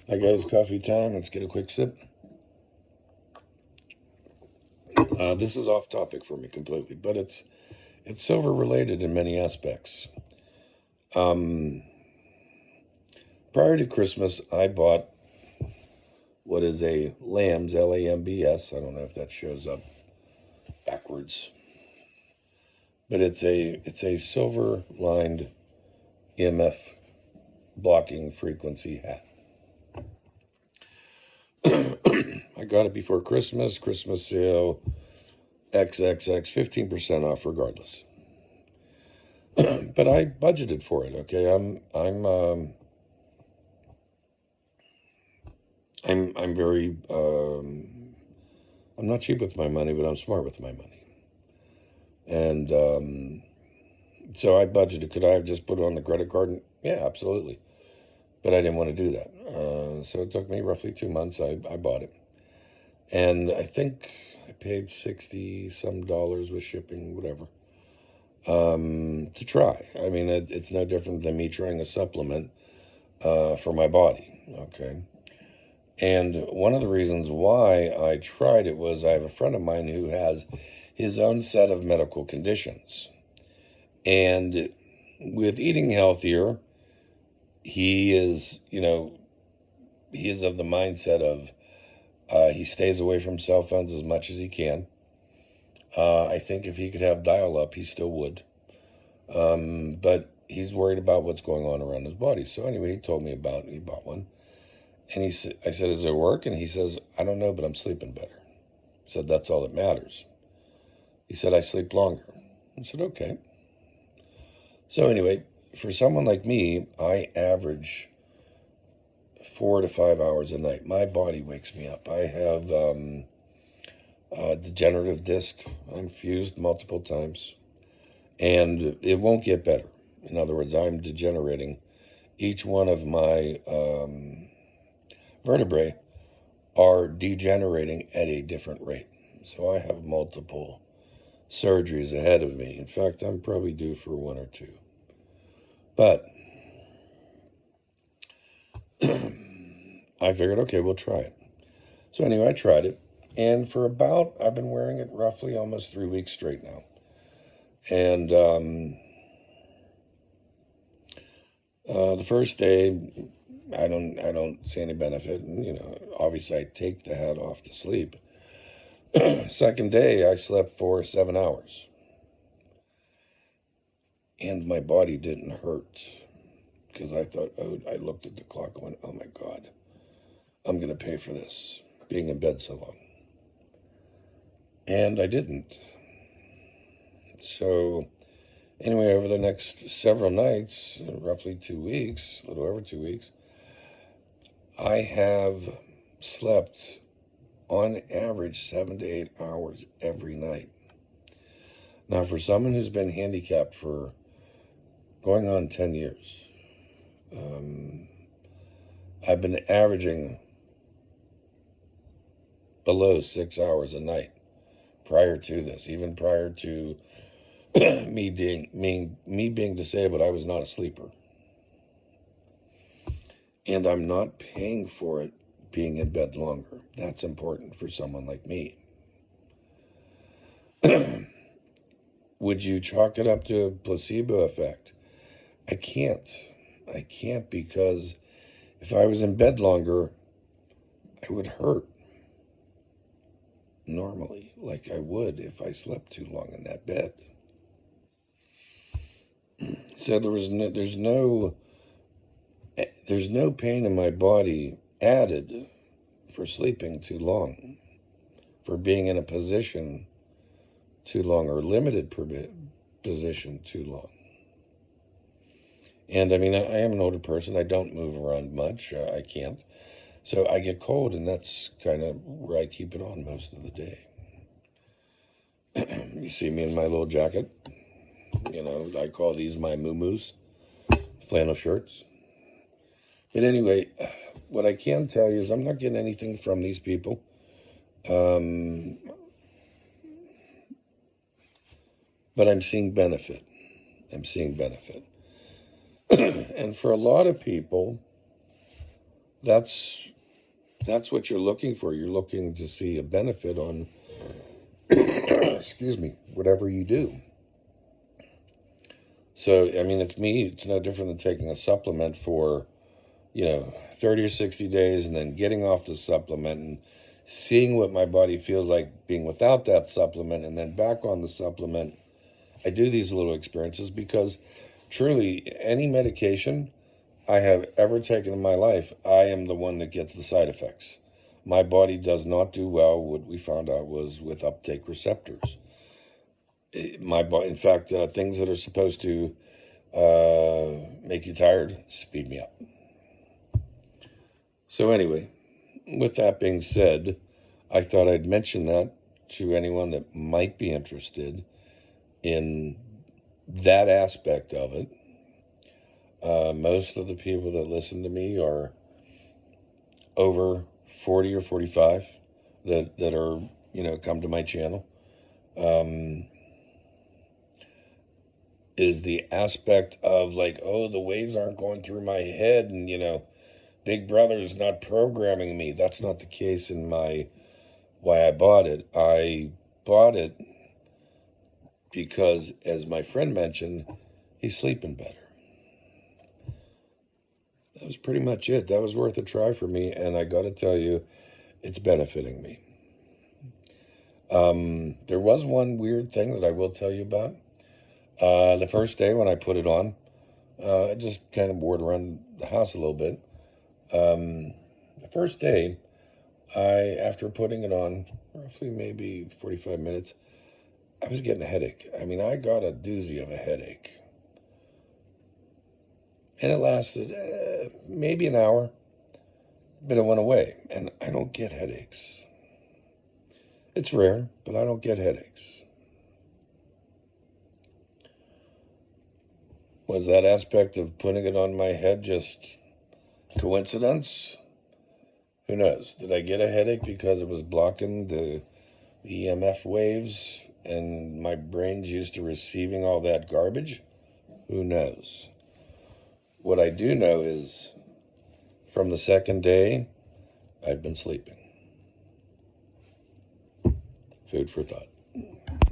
Hi guys, coffee time. Let's get a quick sip. This is off topic for me completely, but it's silver related in many aspects. Um, Prior to Christmas, I bought what is a Lambs, Lambs. I don't know if that shows up backwards, but it's a silver lined EMF blocking frequency hat. I got it before Christmas. Christmas sale, XXX, 15% off regardless. But I budgeted for it. Okay, I'm very I'm not cheap with my money, but I'm smart with my money. And so I budgeted. Could I have just put it on the credit card? Yeah, absolutely. But I didn't want to do that. So it took me roughly 2 months. I bought it, and I think I paid $60 some with shipping, whatever, to try. I mean, it's no different than me trying a supplement for my body. Okay. And one of the reasons why I tried it was I have a friend of mine who has his own set of medical conditions. And with eating healthier, he is, he is of the mindset of he stays away from cell phones as much as he can. I think if he could have dial up, he still would. But he's worried about what's going on around his body. So anyway, he told me he bought one. And I said, does it work? And he says, I don't know, but I'm sleeping better. I said, that's all that matters. He said, I sleep longer. I said, okay. So anyway, for someone like me, I average 4 to 5 hours a night. My body wakes me up. I have degenerative disc. I'm fused multiple times. And it won't get better. In other words, I'm degenerating. Each one of my vertebrae are degenerating at a different rate. So I have multiple surgeries ahead of me. In fact, I'm probably due for one or two. But I figured, okay, we'll try it. So anyway, I tried it. And for I've been wearing it roughly almost 3 weeks straight now. And the first day, I don't see any benefit. And, obviously I take the hat off to sleep. Second day, I slept for 7 hours. And my body didn't hurt. Because I thought, I looked at the clock and went, oh my God, I'm going to pay for this, being in bed so long. And I didn't. So anyway, over the next several nights, roughly 2 weeks, a little over 2 weeks, I have slept on average 7 to 8 hours every night. Now, for someone who's been handicapped for going on 10 years, I've been averaging below 6 hours a night prior to this. Even prior to me being disabled, I was not a sleeper. And I'm not paying for it being in bed longer. That's important for someone like me. Would you chalk it up to a placebo effect? I can't because if I was in bed longer, I would hurt normally, like I would if I slept too long in that bed. So there's no pain in my body added for sleeping too long, for being in a position too long, or limited position too long. And I mean, I am an older person. I don't move around much. I can't. So I get cold, and that's kind of where I keep it on most of the day. You see me in my little jacket. I call these my moo-moos, flannel shirts. But anyway, what I can tell you is I'm not getting anything from these people. But I'm seeing benefit. And for a lot of people, that's what you're looking for. You're looking to see a benefit on, excuse me, whatever you do. So, I mean, it's no different than taking a supplement for, 30 or 60 days and then getting off the supplement and seeing what my body feels like being without that supplement and then back on the supplement. I do these little experiences because truly any medication I have ever taken in my life, I am the one that gets the side effects. My body does not do well. What we found out was with uptake receptors. My body, in fact, things that are supposed to make you tired speed me up. So anyway, with that being said, I thought I'd mention that to anyone that might be interested in that aspect of it. Most of the people that listen to me are over 40 or 45 that are, come to my channel. Is the aspect of like, oh, the waves aren't going through my head and, Big Brother is not programming me. That's not the case in why I bought it. I bought it because, as my friend mentioned, he's sleeping better. That was pretty much it. That was worth a try for me, and I got to tell you, it's benefiting me. There was one weird thing that I will tell you about. The first day when I put it on, I just kind of bored around the house a little bit. The first day, after putting it on, roughly maybe 45 minutes, I was getting a headache. I mean, I got a doozy of a headache. And it lasted maybe an hour, but it went away. And I don't get headaches. It's rare, but I don't get headaches. Was that aspect of putting it on my head just coincidence? Who knows? Did I get a headache because it was blocking the EMF waves and my brain's used to receiving all that garbage? Who knows? What I do know is from the second day, I've been sleeping. Food for thought.